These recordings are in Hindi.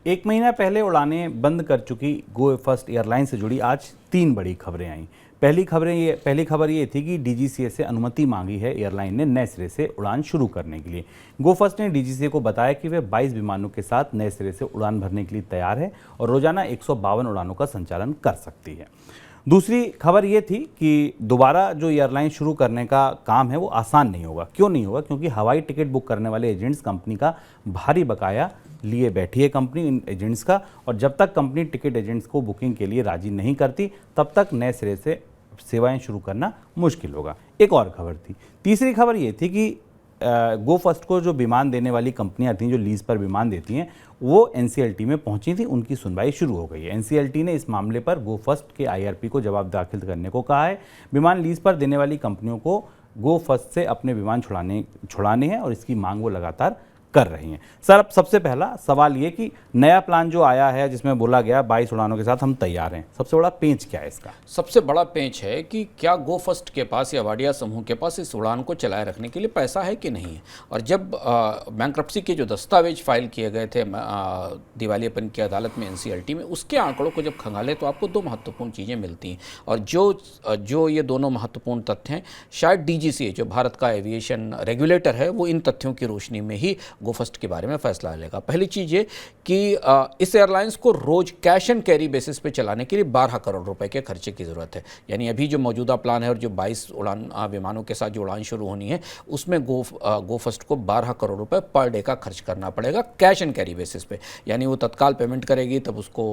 एक महीना पहले उड़ानें बंद कर चुकी गो फर्स्ट एयरलाइन से जुड़ी आज 3 बड़ी खबरें आई। पहली खबर ये थी कि डीजीसीए से अनुमति मांगी है एयरलाइन ने नए सिरे से उड़ान शुरू करने के लिए। गो फर्स्ट ने डीजीसीए को बताया कि वे 22 विमानों के साथ नए सिरे से उड़ान भरने के लिए तैयार है और रोजाना 152 उड़ानों का संचालन कर सकती है। दूसरी खबर ये थी कि दोबारा जो एयरलाइन शुरू करने का काम है वो आसान नहीं होगा। क्यों नहीं होगा? क्योंकि हवाई टिकट बुक करने वाले एजेंट्स कंपनी का भारी बकाया लिए बैठी है कंपनी इन एजेंट्स का, और जब तक कंपनी टिकट एजेंट्स को बुकिंग के लिए राजी नहीं करती तब तक नए सिरे से सेवाएं शुरू करना मुश्किल होगा। एक और खबर थी, तीसरी खबर ये थी कि गो फर्स्ट को जो विमान देने वाली कंपनियां थीं जो लीज पर विमान देती हैं वो एनसीएलटी में पहुंची थी, उनकी सुनवाई शुरू हो गई है। एनसीएलटी ने इस मामले पर गो फर्स्ट के आईआरपी को जवाब दाखिल करने को कहा है। विमान लीज पर देने वाली कंपनियों को गो फर्स्ट से अपने विमान छुड़ाने हैं और इसकी मांग वो लगातार कर रही हैं। सर, अब सबसे पहला सवाल ये कि नया प्लान जो आया है जिसमें बोला गया 22 उड़ानों के साथ हम तैयार हैं, सबसे बड़ा पेंच क्या है इसका? सबसे बड़ा पेंच है कि क्या गो फर्स्ट के पास या वाडिया समूह के पास इस उड़ान को चलाए रखने के लिए पैसा है कि नहीं है। और जब बैंक्रप्सी के जो दस्तावेज फाइल किए गए थे दिवालियापन की अदालत में एनसीएलटी में, उसके आंकड़ों को जब खंगाले तो आपको दो महत्वपूर्ण चीज़ें मिलती हैं। और जो ये दोनों महत्वपूर्ण तथ्य हैं, शायद डीजीसीए जो भारत का एविएशन रेगुलेटर है वो इन तथ्यों की रोशनी में ही गो फर्स्ट के बारे में फैसला लेगा। पहली चीज़ ये कि इस एयरलाइंस को रोज कैश एंड कैरी बेसिस पे चलाने के लिए 12 करोड़ रुपए के खर्चे की ज़रूरत है। यानी अभी जो मौजूदा प्लान है और जो 22 उड़ान विमानों के साथ जो उड़ान शुरू होनी है उसमें गो फर्स्ट को 12 करोड़ रुपए पर डे का खर्च करना पड़ेगा कैश एंड कैरी बेसिस पे। यानी वो तत्काल पेमेंट करेगी तब उसको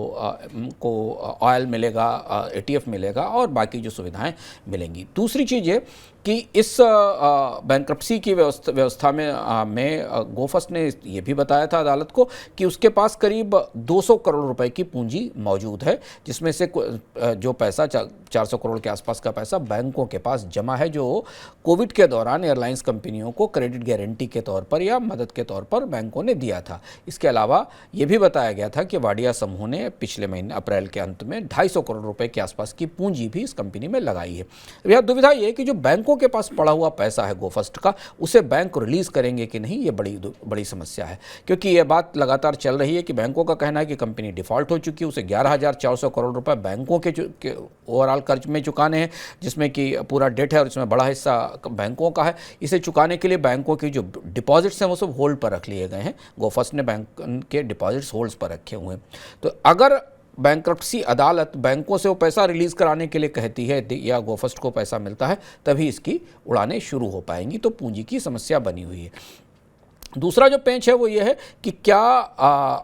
ऑयल मिलेगा, एटीएफ मिलेगा और बाकी जो सुविधाएं मिलेंगी। दूसरी चीज़ ये कि इस बैंक्रप्सी की व्यवस्था में गो फर्स्ट ने ये भी बताया था अदालत को कि उसके पास करीब 200 करोड़ रुपए की पूंजी मौजूद है, जिसमें से जो पैसा 400 करोड़ के आसपास का पैसा बैंकों के पास जमा है, जो कोविड के दौरान एयरलाइंस कंपनियों को क्रेडिट गारंटी के तौर पर या मदद के तौर पर बैंकों ने दिया था। इसके अलावा ये भी बताया गया था कि वाडिया समूह ने पिछले महीने अप्रैल के अंत में 250 करोड़ रुपए के आसपास की पूंजी भी इस कंपनी में लगाई है। यह दुविधा ये कि जो बैंकों के पास पड़ा हुआ पैसा है गो फर्स्ट का, उसे बैंक रिलीज करेंगे कि नहीं, ये बड़ी समस्या है। क्योंकि ये बात लगातार चल रही है कि बैंकों का कहना है कि कंपनी डिफॉल्ट हो चुकी है, उसे 11,400 करोड़ रुपए बैंकों के ओवरऑल कर्ज में चुकाने हैं, जिसमें कि पूरा डेट है और इसमें बड़ा हिस्सा बैंकों का है। इसे चुकाने के लिए बैंकों की जो डिपॉजिट्स हैं वो सब होल्ड पर रख लिए गए हैं। गो फर्स्ट ने बैंक के डिपॉजिट्स होल्ड पर रखे हुए हैं। तो अगर बैंक्रप्सी अदालत बैंकों से वो पैसा रिलीज कराने के लिए कहती है या गो फर्स्ट को पैसा मिलता है तभी इसकी उड़ानें शुरू हो पाएंगी। तो पूंजी की समस्या बनी हुई है। दूसरा जो पेंच है वो ये है कि क्या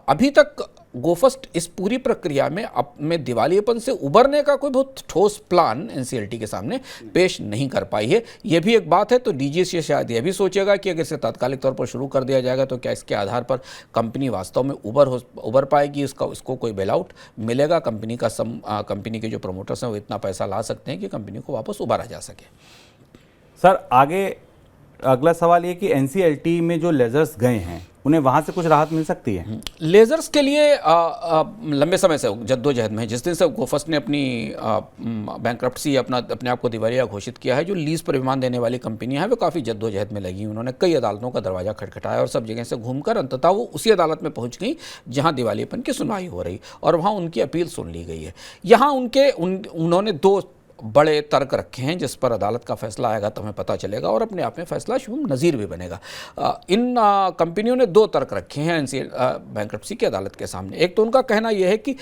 अभी तक गो फर्स्ट इस पूरी प्रक्रिया में दिवालियेपन से उबरने का कोई बहुत ठोस प्लान एनसीएलटी के सामने पेश नहीं कर पाई है। ये भी एक बात है। तो डीजीसीए शायद ये भी सोचेगा कि अगर इसे तात्कालिक तौर पर शुरू कर दिया जाएगा तो क्या इसके आधार पर कंपनी वास्तव में उबर पाएगी, इसको कोई बेल आउट मिलेगा, कंपनी के जो प्रमोटर्स हैं वो इतना पैसा ला सकते हैं कि कंपनी को वापस उबारा जा सके। सर, आगे अगला सवाल ये कि एनसीएलटी में जो लेजर्स गए हैं उन्हें वहाँ से कुछ राहत मिल सकती है? लेजर्स के लिए लंबे समय से जद्दोजहद में है। जिस दिन से गो फर्स्ट ने अपनी बैंक्रप्सी अपने आप को दिवालिया घोषित किया है, जो लीज पर विमान देने वाली कंपनियां हैं वो काफ़ी जद्दोजहद में लगी। उन्होंने कई अदालतों का दरवाजा खटखटाया और सब जगह से घूमकर अंततः वो उसी अदालत में पहुंच गई जहां दिवालियापन की सुनवाई हो रही और वहाँ उनकी अपील सुन ली गई है। यहाँ उन्होंने 2 बड़े तर्क रखे हैं जिस पर अदालत का फैसला आएगा तो हमें पता चलेगा और अपने आप में फैसला शुभ नज़ीर भी बनेगा। इन कंपनियों ने 2 तर्क रखे हैं बैंक्रप्सी की अदालत के सामने। एक तो उनका कहना यह है कि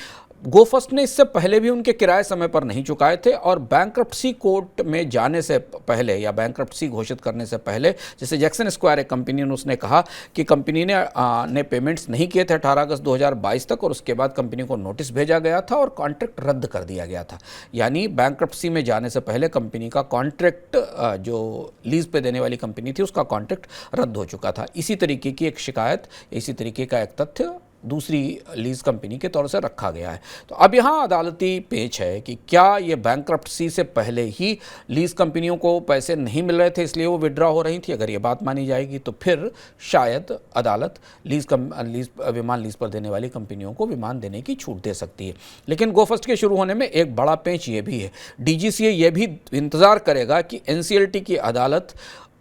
गो फर्स्ट ने इससे पहले भी उनके किराए समय पर नहीं चुकाए थे और बैंक्रप्सी कोर्ट में जाने से पहले या बैंक्रप्सी घोषित करने से पहले, जैसे जैक्सन स्क्वायर एक कंपनी ने उसने कहा कि कंपनी ने पेमेंट्स नहीं किए थे 18 अगस्त 2022 तक और उसके बाद कंपनी को नोटिस भेजा गया था और कॉन्ट्रैक्ट रद्द कर दिया गया था। यानी बैंक्रप्सी में जाने से पहले कंपनी का कॉन्ट्रैक्ट, जो लीज पे देने वाली कंपनी थी उसका कॉन्ट्रैक्ट रद्द हो चुका था। इसी तरीके की एक शिकायत, इसी तरीके का एक तथ्य दूसरी लीज कंपनी के तौर से रखा गया है। तो अब यहाँ अदालती पेच है कि क्या ये बैंक्रप्सी से पहले ही लीज कंपनियों को पैसे नहीं मिल रहे थे इसलिए वो विड्रॉ हो रही थी। अगर ये बात मानी जाएगी तो फिर शायद अदालत विमान लीज पर देने वाली कंपनियों को विमान देने की छूट दे सकती है। लेकिन गो फर्स्ट के शुरू होने में एक बड़ा पेच ये भी है, डीजीसीए ये भी इंतज़ार करेगा कि एनसीएलटी की अदालत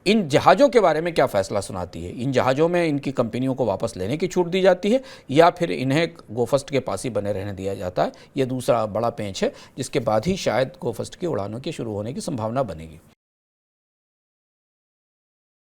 इन जहाज़ों के बारे में क्या फैसला सुनाती है? इन जहाज़ों में इनकी कंपनियों को वापस लेने की छूट दी जाती है या फिर इन्हें गो फर्स्ट के पास ही बने रहने दिया जाता है? ये दूसरा बड़ा पेंच है जिसके बाद ही शायद गो फर्स्ट की उड़ानों के शुरू होने की संभावना बनेगी।